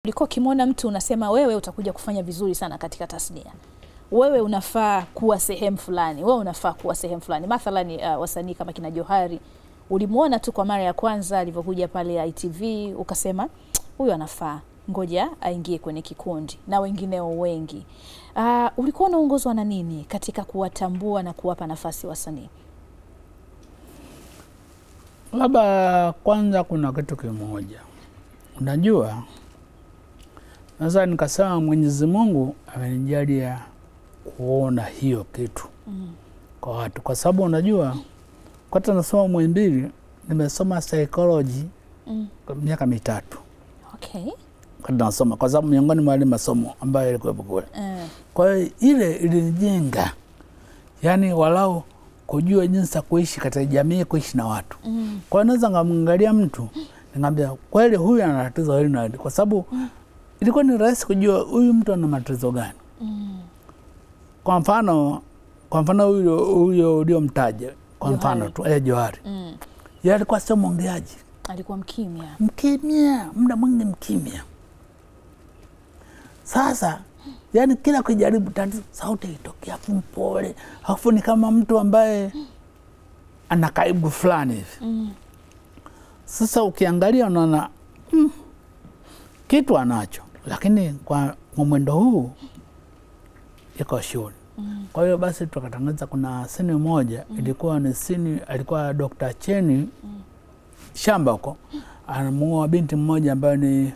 Ulikuwa ukimwona mtu unasema wewe utakuja kufanya vizuri sana katika tasnia. Wewe unafaa kuwa sehemu fulani, wewe unafaa kuwa sehemu fulani. Mathalani wasanii kama kina Johari, ulimuona tu kwa mara ya kwanza alivyokuja pale ITV, ukasema huyu anafaa, ngoja aingie kwenye kikundi na wengineo wengi. Ulikuwa unaongozwa na nini katika kuwatambua na kuwapa nafasi wasanii? Labda kwanza kuna kitu kimoja. Unajua, sasa nikasema Mwenyezi Mungu amenijalia kuona hiyo kitu kwa watu. Kwa sababu unajua, wakati nasoma Muhimbili, nimesoma psychology kwa miaka 3. Okay. Wakati nasoma, kwa sababu miongoni mwa masomo ambayo yalikuwa kule. Kwa hiyo ile ilinijenga. Yaani walau kujua jinsi ya kuishi katika jamii, kuishi na watu. Kwa hiyo naweza ngamwangalia mtu, ningamwambia kweli huyu ana tatizo hili na hili, kwa sababu ilikuwa ni rahisi kujua huyu mtu ana matatizo gani. Kwa mfano huyo uliomtaja, kwa mfano tu Johari. Yeye alikuwa sio mwongeaji. Alikuwa mkimya. Mkimya, muda mwingi mkimya. Sasa yani kila kujaribu tatizo sauti itokea mpole, alafu ni kama mtu ambaye ana kaibu fulani hivi. Sasa ukiangalia unaona kitu anacho, lakini kwa mwendo huu iko shule. Kwa hiyo basi tukatangaza kuna sini moja, ilikuwa ni sini, alikuwa Dr. Cheni shamba huko, anamuoa binti mmoja ambaye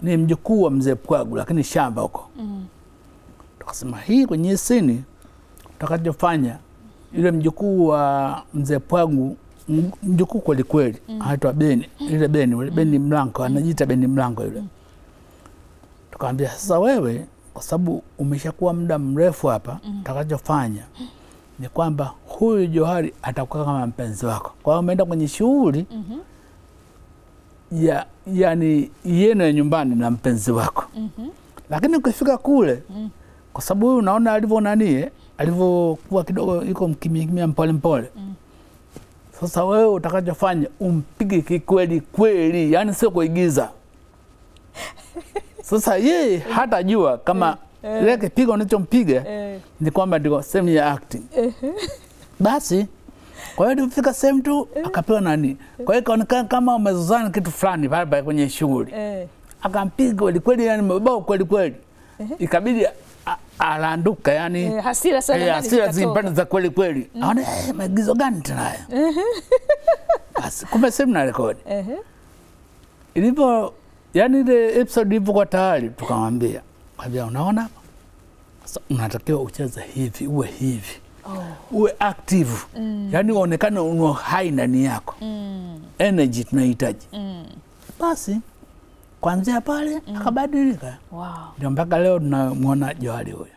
ni mjukuu wa Mzee Pwagu, lakini shamba huko. Tukasema hii kwenye sini tutakachofanya, yule mjukuu wa Mzee Pwagu, mjukuu kweli kweli, anaitwa Beni, ile Beni Mlango, anajiita Beni Mlango yule. Tukamwambia sasa wewe, kwa sababu umeshakuwa muda mrefu hapa, tutakachofanya ni kwamba huyu Johari atakuwa kama mpenzi wako. Kwa hiyo umeenda kwenye shughuli yani yenu ya nyumbani na mpenzi wako. Lakini ukifika kule, kwa sababu huyu unaona alivyokuwa kidogo yuko mkimya mpole mpole. Sasa wewe utakachofanya umpige kikweli kweli, yani sio kuigiza. Sasa yeye hatajua kama ile kipigo unachompiga ni kwamba ndiko sehemu ya acting. Basi kwa hiyo tulifika sehemu tu akapewa nani. Kwa hiyo kaonekana kama umezozana kitu fulani pale kwenye shughuli. Akampiga kweli kweli, yani mabao kweli kweli. Ikabidi alanduka, yani hasira sana, hasira zimpanda za kweli kweli. Anaona maigizo gani tena haya? Basi kumbe sehemu na rekodi. Ilipo yani ile episode ipo kwa tayari, tukamwambia, unaona hapa? Sasa unatakiwa ucheze hivi, uwe hivi. Uwe active. Yani uonekane una hai ndani yako. Energy tunahitaji. Basi kuanzia pale akabadilika. Wow. Ndio mpaka leo tunamuona Johari huyo.